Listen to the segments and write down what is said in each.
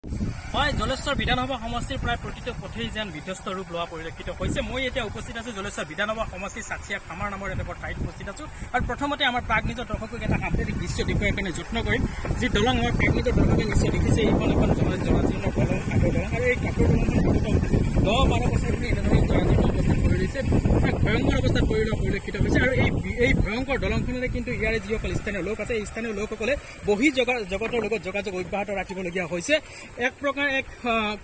হয়, জলেশ্বৰ বিধানসভা সমষ্টিৰ প্ৰায় প্ৰতিটো পথেই যেন বিধ্বস্ত ৰূপ লোৱা পৰিলক্ষিত হৈছে। মই এতিয়া উপস্থিত আছো জলেশ্বৰ বিধানসভা সমষ্টিৰ চাচিয়া খামাৰ নামৰ এডোখৰ ঠাইত উপস্থিত আছো। আৰু প্ৰথমতে আমাৰ প্ৰাগ নিজৰ দৰ্শকক এটা সাম্প্ৰতিক দৃশ্য দেখুৱাই কাৰণে যত্ন কৰিম। যি দলং আমাৰ প্ৰাগ নিজৰ দৰ্শকে নিশ্চয় দেখিছে, এইখন এখন জৰাজীৰ্ণ দলং, কাঠৰ দলং। আৰু এই কাঠৰ দলংখন 10-12 বছৰ ধৰি এনেধৰণে জৰাজীৰ্ণ অৱস্থাত পৰি ৰৈছে, ভয়ংকৰ অৱস্থাত পৰি লোৱা পৰিলক্ষিত হৈছে। আৰু এই ভয়ংকৰ দলংখনেৰে কিন্তু ইয়াৰে যিসকল স্থানীয় লোক আছে, এই স্থানীয় লোকসকলে বহিঃজগতৰ লগত যোগাযোগ অব্যাহত ৰাখিবলগীয়া হৈছে। এক প্ৰকাৰ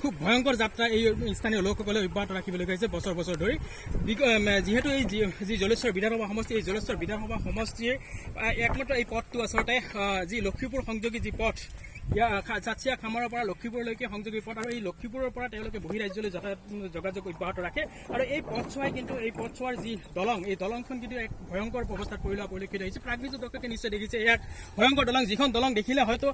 খুব ভয়ংকৰ যাত্ৰা এই স্থানীয় লোকসকলে অব্যাহত ৰাখিবলগীয়া হৈছে বছৰ বছৰ ধৰি। যিহেতু এই যি জলেশ্বৰ বিধানসভা সমষ্টি, এই জলেশ্বৰ বিধানসভা সমষ্টিৰ একমাত্ৰ এই পথটো আচলতে যি লক্ষীপুৰ সংযোগী যি পথ, চাচিয়া খামাৰৰ পৰা লক্ষীপুৰলৈকে সংযোগী পথ। আৰু এই লক্ষীপুৰৰ পৰা তেওঁলোকে বহিঃৰাজ্যলৈ যোগাযোগ অব্যাহত ৰাখে। আৰু এই পথছোৱাই কিন্তু এই পথছোৱাৰ যি দলং, এই দলংখন কিন্তু এক ভয়ংকৰ অৱস্থাত পৰি লোৱা পৰিলক্ষিত হৈছে। প্ৰাগ নিউজ দৰ্শকে নিশ্চয় দেখিছে, এক ভয়ংকৰ দলং, যিখন দলং দেখিলে হয়তো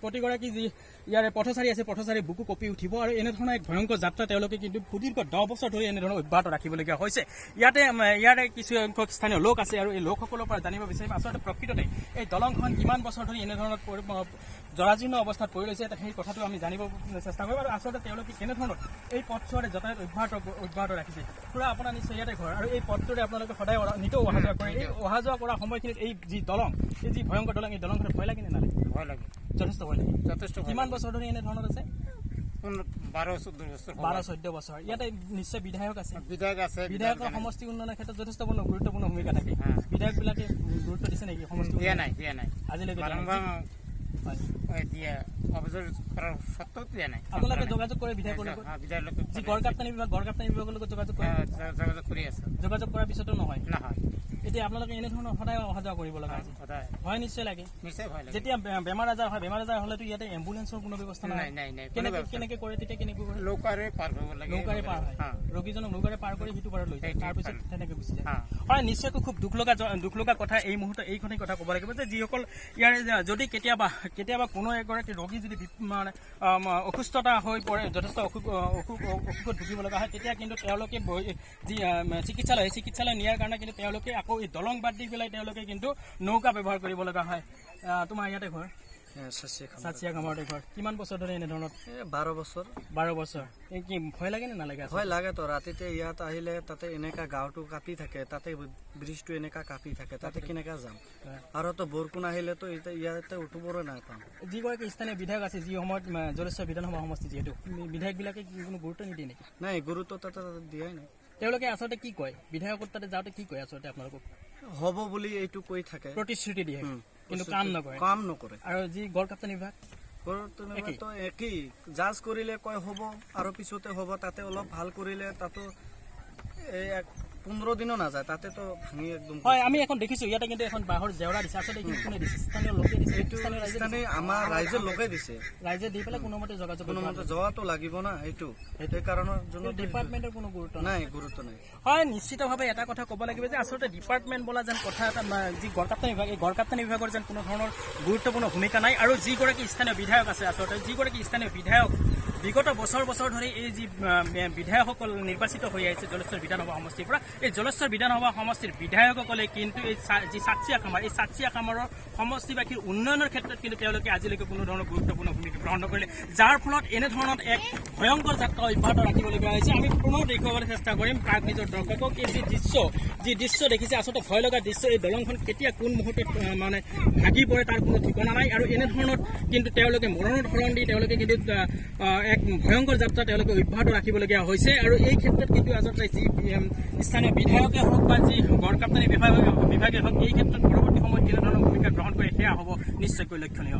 প্ৰতিগৰাকী যি ইয়াৰে পথচাৰী আছে, পথচাৰী বুকু কঁপি উঠিব। আৰু এনেধৰণৰ এক ভয়ংকৰ যাত্ৰা তেওঁলোকে কিন্তু সুদীৰ্ঘ 10 বছৰ ধৰি এনেধৰণৰ অব্যাহত ৰাখিবলগীয়া হৈছে। ইয়াৰে কিছু সংখ্যক স্থানীয় লোক আছে, আৰু এই লোকসকলৰ পৰা জানিব বিচাৰিম আচলতে প্ৰকৃততে এই দলংখন কিমান বছৰ ধৰি এনেধৰণৰ জৰাজীৰ্ণ অৱস্থাত পৰি ৰৈছে, সেই কথাটো আমি জানিব চেষ্টা কৰিম। আৰু আচলতে তেওঁলোকে কেনেধৰণৰ এই পথছোৱাৰে যাতায়াত অব্যাহত ৰাখিছে। পুৰা আপোনাৰ নিশ্চয় ইয়াতে ঘৰ, আৰু এই পথটোৰে আপোনালোকে সদায় নিতৌ অহা যোৱা কৰে। এই অহা যোৱা কৰা সময়খিনিত এই যি দলং, এই যি ভয়ংকৰ দলং, এই দলংখনত ভয় লাগে নে নালাগে? ভয় লাগে, যথেষ্ট ভয় লাগে। যথেষ্ট। কিমান বছৰ ধৰি এনেধৰণৰ আছে? 12-14 বছৰ। 12-14 বছৰ। ইয়াতে নিশ্চয় বিধায়ক আছে, বিধায়ক আছে। বিধায়কৰ সমষ্টি উন্নয়নৰ ক্ষেত্ৰত যথেষ্ট গুৰুত্বপূৰ্ণ ভূমিকা থাকে। বিধায়কবিলাকে গুৰুত্ব দিছে নেকি সমষ্টি? দিয়া নাই আজিলৈকে অভিযোগ কৰাৰ সত্ত্বেও দিয়া নাই। আপোনালোকে যোগাযোগ কৰে বিধায়কৰ লগত? যি গড়কাপ্তানি বিভাগৰ লগত যোগাযোগ কৰে? যোগাযোগ কৰি আছে। যোগাযোগ কৰাৰ পিছতো নহয়? নহয়। এতিয়া আপোনালোকে এনেধৰণৰ সদায় অহা যোৱা কৰিব লগা হৈছে, ভয় নিশ্চয় লাগে। নিশ্চয় ভয় লাগে। যেতিয়া বেমাৰ আজাৰ হয়, বেমাৰ আজাৰ হলেতো ইয়াতে এম্বুলেন্সৰ কোনো ব্যৱস্থা নাই। কেনেকে কৰে তেতিয়া? কেনেকৈ কৰে? নৌকাৰে পাৰ হ'ব লাগে। নৌকাৰে পাৰ হয়, ৰোগীজনক নৌকাৰে পাৰ কৰি সিটো পাৰত লৈ যায়, তাৰপিছত তেনেকে গুচি যায়। হয়, নিশ্চয়কৈ খুব দুখ লগা কথা। এই মুহূৰ্তত এইখনেই কথা ক'ব লাগিব যে যিসকল ইয়াৰে যদি কেতিয়াবা কোনো এগৰাকী ৰোগী যদি মানে অসুস্থতা হৈ পৰে, যথেষ্ট অসুখত ভুগিব লগা হয়, তেতিয়া কিন্তু তেওঁলোকে যি চিকিৎসালয় নিয়াৰ কাৰণে কিন্তু তেওঁলোকে আকৌ এই দলং বাদ দি পেলাই তেওঁলোকে কিন্তু নৌকা ব্যৱহাৰ কৰিব লগা হয়। তোমাৰ ইয়াতে ঘৰ? চাচিয়া খামাৰতে ঘৰ। কিমান বছৰ ধৰি এনেধৰণৰ? 12 বছৰ। 12 বছৰ। এই কি ভয় লাগে নে নালাগে? ভয় লাগেতো। ৰাতিতে ইয়াত আহিলে তাতে এনেকা গাঁৱটো কাঁপি থাকে, তাতে ব্ৰিজটো এনেকা কাঁপি থাকে, তাতে কেনেকা যাম? আৰু তো বৰষুণ আহিলেতো ইয়াতে উঠিবৰে নাই পাম। যিগৰাকী স্থানীয় বিধায়ক আছে, যি সময়ত জলেশ্বৰ বিধানসভা সমষ্টি, যিহেতু বিধায়কবিলাকে কোনো গুৰুত্ব নিদিয়ে নেকি? নাই, গুৰুত্ব তাতে দিয়াই নাই। তেওঁলোকে আচলতে কি কয়? বিধায়কৰ তাতে যাওঁতে কি কয় আচলতে আপোনালোকক? হ'ব বুলি এইটো কৈ থাকে, প্ৰতিশ্ৰুতি দিয়ে, কিন্তু কাম নকৰে। আৰু যি গড়কাপ্তানি বিভাগ, একেই। জাজ কৰিলে কয় হ'ব, আৰু পিছতে হ'ব। তাতে অলপ ভাল কৰিলে তাতো 15 দিনো নাযায়, তাতেতো ভাঙি একদম। হয়, আমি এখন দেখিছো ইয়াতে কিন্তু এখন বাঁহৰ জেওৰা দিছে। আচলতে এইখিনি কোনে দিছে? স্থানীয় লোকে দিছে। আমাৰ ৰাইজৰ লোকে দিছে। ৰাইজে দি পেলাই কোনোমতে যোৱাটো লাগিব না। সেইটো কাৰণৰ জন্য ডিপাৰ্টমেণ্টৰ কোনো গুৰুত্ব নাই। গুৰুত্ব নাই। হয়, নিশ্চিতভাৱে এটা কথা ক'ব লাগিব যে আচলতে ডিপাৰ্টমেণ্ট বোলা যেন কথা এটা, যি গড়কাপ্তানি বিভাগ, এই গড়কাপ্তানি বিভাগৰ যেন কোনো ধৰণৰ গুৰুত্বপূৰ্ণ ভূমিকা নাই। আৰু যিগৰাকী স্থানীয় বিধায়ক আছে, আচলতে যিগৰাকী স্থানীয় বিধায়ক বিগত বছৰ ধৰি এই যি বিধায়কসকল নিৰ্বাচিত হৈ আহিছে জলেশ্বৰ বিধানসভা সমষ্টিৰ পৰা, এই জলেশ্বৰ বিধানসভা সমষ্টিৰ বিধায়কসকলে কিন্তু এই যি চাচিয়া খামাৰৰ সমষ্টিবাসীৰ উন্নয়নৰ ক্ষেত্ৰত কিন্তু তেওঁলোকে আজিলৈকে কোনো ধৰণৰ গুৰুত্বপূৰ্ণ ভূমিকা গ্ৰহণ নকৰিলে, যাৰ ফলত এনেধৰণৰ এক ভয়ংকৰ যাত্ৰা অব্যাহত ৰাখিবলগীয়া হৈছে। আমি পুনৰ দেখুৱাবলৈ চেষ্টা কৰিম প্ৰাগ নিজৰ দৰ্শকক এই যি দৃশ্য দেখিছে, আচলতে ভয় লগা দৃশ্য। এই দলংখন কেতিয়া কোন মুহূৰ্তত মানে ভাগি পৰে তাৰ কোনো ঠিকনা নাই। আৰু এনেধৰণত কিন্তু তেওঁলোকে মৰণৰ ধৰণ দি তেওঁলোকে কিন্তু এক ভয়ংকৰ যাত্ৰা তেওঁলোকে অব্যাহত ৰাখিবলগীয়া হৈছে। আৰু এই ক্ষেত্ৰত কিন্তু আচলতে যি স্থানীয় বিধায়কে হওক বা যি গড়কাপ্তানি বিভাগে হওক, এই ক্ষেত্ৰত পৰৱৰ্তী সময়ত কেনেধৰণৰ ভূমিকা গ্ৰহণ কৰে সেয়া হ'ব নিশ্চয়কৈ লক্ষণীয়।